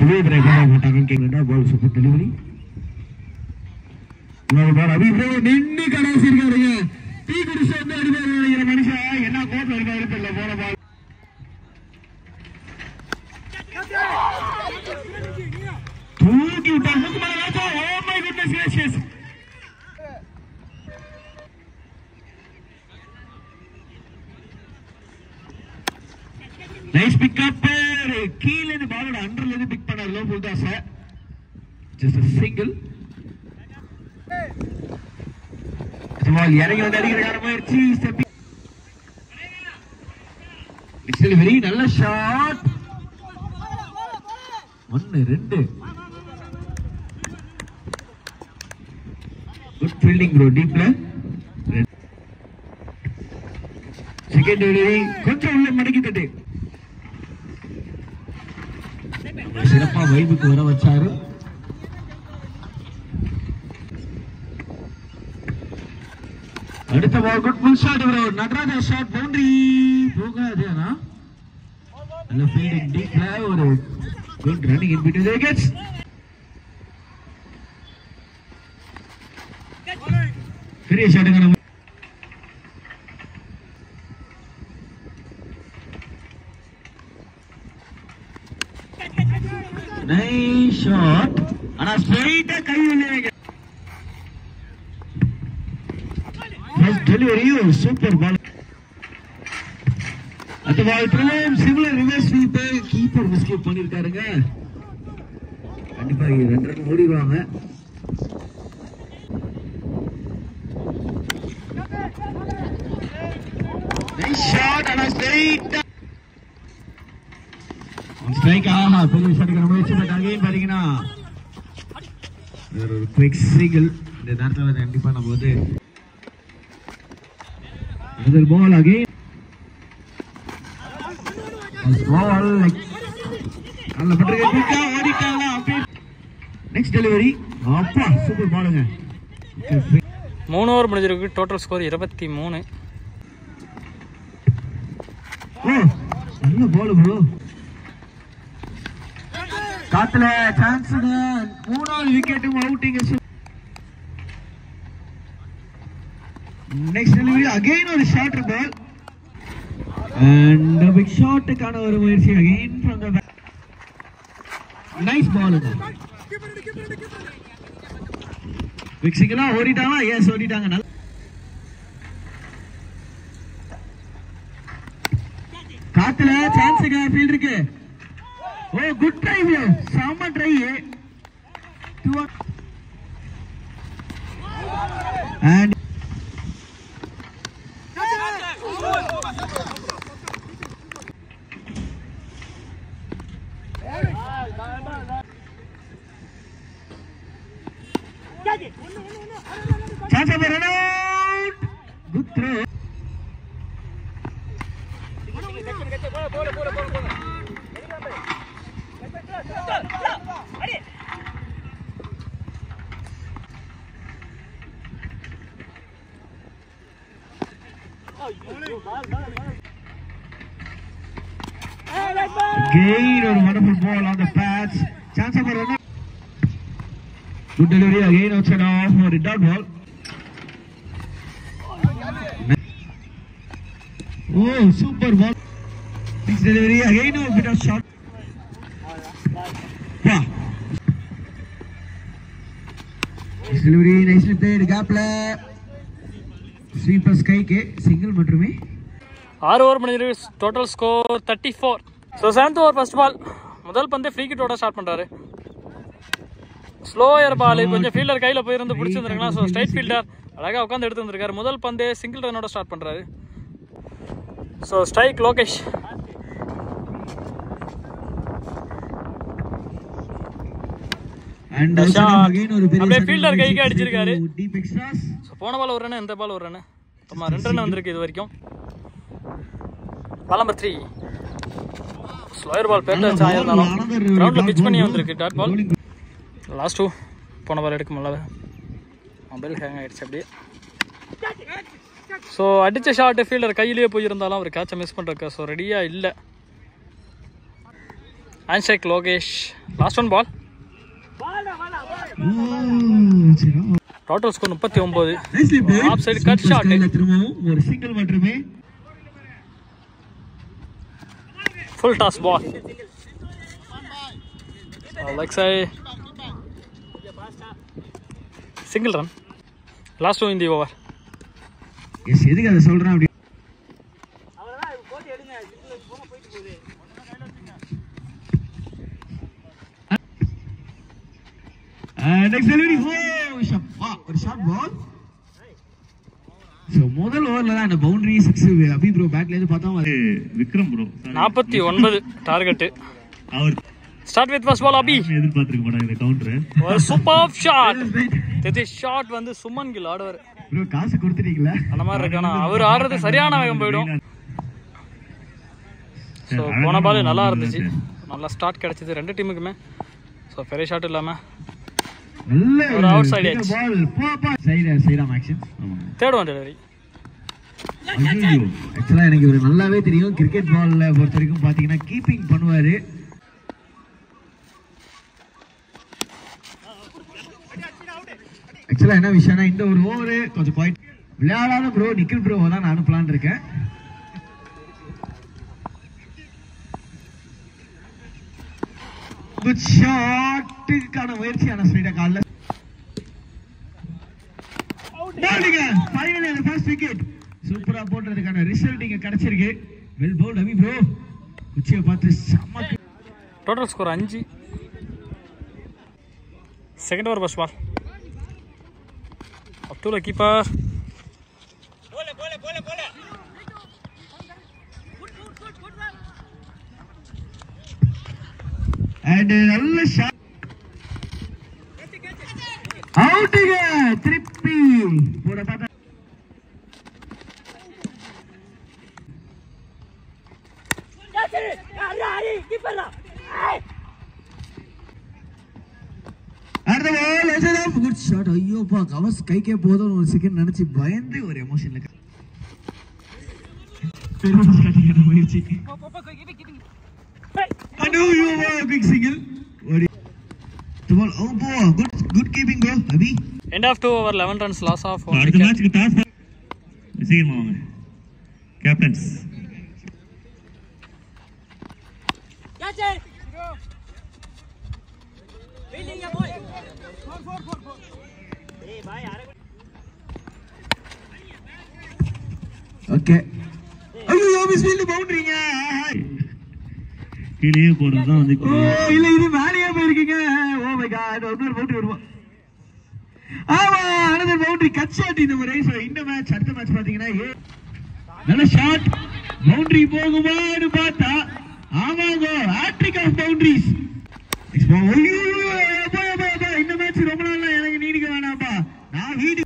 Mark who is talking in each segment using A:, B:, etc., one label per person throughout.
A: பெரிய பிரேக்காக போட்டாங்கன்னு கேட்குறா. பால் சூப்பர் டெலிவரி. பால் அபிப்பிராயம் நின்று கடைசி இருக்காருங்க. டீ குடிச்சு வந்து அடிப்பாரு நினைக்கிற மனுஷன் என்ன கோட்டில் இருக்காரு தெரியல. போன பால் தூக்கி விட்டாங்க. Oh my goodness gracious. Nice pick up. கீழ இருந்து பாலோட அண்டர்ல இருந்து பிக் பண்ணார் low full toss. Just a single. Ball இறங்கி வந்து அடிக்கிற முயற்சி. நெக்ஸ்ட் வெரி நல்ல ஷாட். 1 2 good fielding bro. டீப்ல செகண்ட் டெலிவரி கொஞ்சம் உள்ள மடக்கி தட்டு. சிறப்பா வைபுக்கு வர வச்சாரு. அடுத்த ball good pull shot bro. Nataraja shot boundary போகாது. நல்ல ஃபீல்டிங் டீப்ல ஒரு good running in between the wickets. பெரிய ஷாட்டுங்க. Nice shot. ஆனா ஸ்ட்ரைட்டா கை இல்லைங்க. First delivery super ball. அந்த பால் த்ரோம் similar reverse sweep. Keeper mistake பண்ணிருக்காருங்க. கண்டிப்பா 2 ரன் ஓடிடுவாங்க. Nice shot. ஆனா ஸ்ட்ரைட்டா ஸ்ட்ரைக். ஆஹா பெரிய ஷாட்டுக்கு முயற்சி. பட் அகைன் பாத்தீங்கன்னா ஒரு குவிக் சிங்கிள். இந்த நேரத்தில் வந்து கண்டிப்பா நம்ம வந்து முதல் பால் அகைன் பால் நல்ல பட்டிருக்க. குயிக்கா ஓடிட்டாங்க. Next delivery. அப்பா சூப்பர் பாலுங்க.
B: 3 ஓவர் முடிஞ்சிருக்கு. Total score 23.
A: நல்ல பால் ப்ரோ. காத்துல சான்ஸ். 3வது விக்கெட்டும் அவுட்டிங். நெக்ஸ்ட் டெலிவரி அகைன் ஒரு short ball and a big shot கான ஒரு முயற்சி again from the back. Nice ball. Big சிங்கிளா ஓடிட்டாங்களா? எஸ் ஓடிட்டாங்க. நல்ல காத்துல சான்ஸுக்கு ஃபீல்ட் இருக்கு. Oh good try bro. செம ட்ரை. and chance of a run out. Good throw. Again a wonderful ball on the pads. Chance of a run out. Good delivery again outside off for a dot ball. Oh, super ball. Next delivery again a bit of shot. Yeah. Next delivery nicely played. Gap lap. Sweeper sky ke single matrume.
B: 6 over முடிஞ்சிருக்கு. Total score 34. So 7th over first ball. முதல் பந்து free கிட்டோட start பண்ணுறாரு. Slower ball கொஞ்சம் fielder கையில் போயிருந்து பிடிச்சிருந்துருக்கலாம். So straight fielder அழகாக உட்காந்து எடுத்து வந்திருக்காரு. முதல் பந்து சிங்கிள் ரனோட ஸ்டார்ட் பண்ணுறாரு. So strike Lokesh. அப்படியே ஃபீல்டர் கைக்கு அடிச்சிருக்காரு. ஸோ போன பால் ஒரு ரன், இந்த பால் ஒரு ரன். ஆமாம் 2 ரன் வந்திருக்கு இது வரைக்கும். Ball number 3. Slower ball batter ஆயிருந்தாலும் கிரவுண்டில் பிச் பண்ணி வந்திருக்கு. Dot ball. லாஸ்ட் 2 போன பால் எடுக்க முடியல. மொபைல் ஹேங் ஆகிடுச்சு அப்படியே. ஸோ அடித்த ஷாட்டு ஃபீல்டர் கையிலேயே போயிருந்தாலும் அவர் கேட்சை மிஸ் பண்ணுறக்கு ஸோ ரெடியாக இல்லை. handshake Logesh. Last one ball. Total score 39. Offside cut shot.
A: ஒரு சிங்கிள் மட்டுமே.
B: Full toss ball. Like say single run. Last one in the over.
A: Yes, எதுக்கு அத சொல்றேன் அப்படி. Next delivery. ஒரு ஷாட் பால். சோ முதல் ஓவர்ல தான் அந்த பவுண்டரி 6 அபி ப்ரோ பேக்ல இருந்து பார்த்தா விக்ரம் ப்ரோ
B: 49 டார்கெட்.
A: அவர்
B: start with first ball Abhi.
A: எதிர்பார்த்திருக்க மாட்டாங்க இந்த கவுண்டர்.
B: ஒரு சூப்பர் ஷாட். this shot வந்து சுமன் கில் ஆடுவார்.
A: ப்ரோ காசு கொடுத்துட்டீங்களா?
B: அந்த மாதிரி இருக்கானா அவர் ஆடுறது சரியான வேகம் போய்டும். சோ போன பால் நல்லா இருந்துச்சு. நல்ல ஸ்டார்ட் கிடைச்சது ரெண்டு டீமுக்குமே. சோ பெரிய ஷாட் இல்லாம
A: நல்ல
B: ஒரு அவுட் சைடு எட்ஜ்
A: பால் பாப்பா side action.
B: Third one delivery.
A: ஆக்சுவலா எனக்கு இவரு நல்லாவே தெரியும். கிரிக்கெட் பால்ல பொறுத்த வரைக்கும் பாத்தீங்கன்னா கீப்பிங் பண்ணுவாரு. ஆக்சுவலா என்ன விஷயம்னா இந்த ஒரு ஓவர் கொஞ்சம் குவைட் விளையாடாத ப்ரோ நிக்கில் ப்ரோ தான் நான் பிளான் இருக்கேன். குட் ஷாட்டுக்கான முயற்சியான ஸ்ட்ரைட்டா கால்ல பவுலிங். ஃபைனலி அந்த ஃபர்ஸ்ட் விக்கெட் சூப்பரா போடுறதுக்கான ரிசல்ட் இங்க கிடைச்சிருக்கு. Well bowled Abhi bro. குச்சியை பார்த்து செம்ம.
B: Total score 5. Second over first ball. up to the keeper.
A: And நல்ல ஷாட். அவுட் திருப்பி போட பார்த்தா அடுத்த பால் எசல் ஆஃப் குட் ஷாட். ஐயோப்பா கவஸ் கைக்கே போதும் ஒரு செகண்ட் நினைச்சு பயந்து ஒரு எமோஷன்ல பெரிய ஷாட் முயற்சி. Quick single. The ball. Oh boy, good keeping bro. Abhi.
B: End of 2 over 11 runs loss of 1
A: wicket. Match ku task. சீக்கிரமா வாங்க. Captains. Catch it. Fielding ya boy. For. Hey bhai yaar. Okay. ஐயோ miss field பவுண்டரிங்க. கீழே போறது தான் வந்து இல்ல இது மேலேயே போயிருக்கீங்க. ஓ மை காட் ஒரு பவுண்டரி வருமா? ஆமா another boundary கட் ஷாட் இந்த முறை. சோ இந்த மேட்ச் அடுத்த மேட்ச் பாத்தீங்கன்னா நல்ல ஷாட் பவுண்டரி போகுமான்னு பார்த்தா ஆமாங்க ஹாட்ரிக் ஆஃப் பவுண்டரிஸ். இந்த மேட்ச் ரொம்ப நாளா எனக்கு நீடிக்க வேணாம்பா. நான் வீடு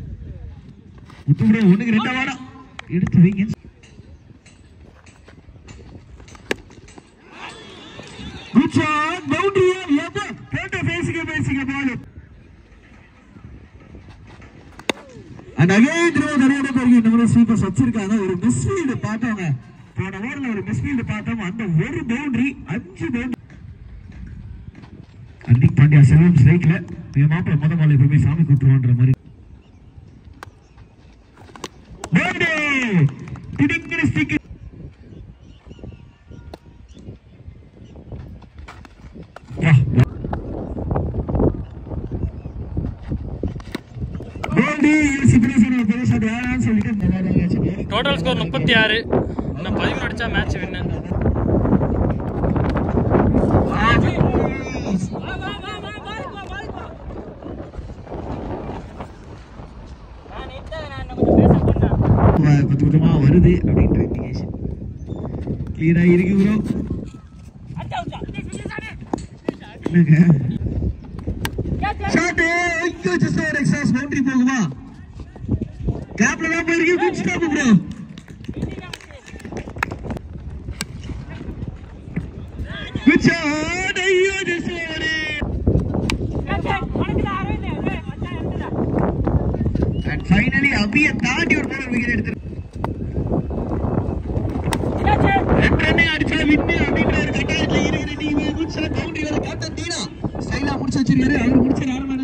A: முத்துமுறை 1-2 வாடா எடுத்து வைங்க. Good shot, boundary, yabba, போட்ட பேசிக்க பால். And again throw தரையோட போறீங்க. இந்த முறை சூப்பர் வச்சிருக்காங்க. ஒரு மிஸ்ஃபீல்ட் பார்த்தாங்க. போன ஓவர்ல ஒரு மிஸ்ஃபீல்ட் பார்த்தோம். அந்த ஒரு பவுண்டரி 5 பவுண்டரி. ஹர்திக் பாண்டியா செல்வம் ஸ்ட்ரைக்ல என் மாப்பிள்ள முத பால் எப்பவுமே சாமி கூட்டுவான்ற மாதிரி. பவுண்டரி டிடிங்கிற ஸ்டிக்.
B: Total score 36. இன்னும் 11 அடிச்சா மேட்ச் வின்னு. கொஞ்சமா வருது அப்படின்ற இண்டிகேஷன் கிளியரா இருக்கு ப்ரோ. ஷாட் ஐயோ ஜஸ்ட் ஒரு எக்ஸாஸ் பவுண்டரி போகுமா? கேப்ல தான் போயிருக்கு. Good stop bro. Good shot ஐயோ ஜஸ்ட் ஒரு and finally அபியை தாண்டி ஒரு பால் விக்கெட் எடுத்து ரெண்டு ரன் அடிச்சா வின்னு அப்படின்ற ஒரு கட்டாயத்துல இருக்கிற
A: குட் ஷாட் பவுண்டரி வர கேப்டன் தீனா ஸ்டைலா முடிச்சு வச்சிருக்காரு. அவர் முடிச்ச நேரமா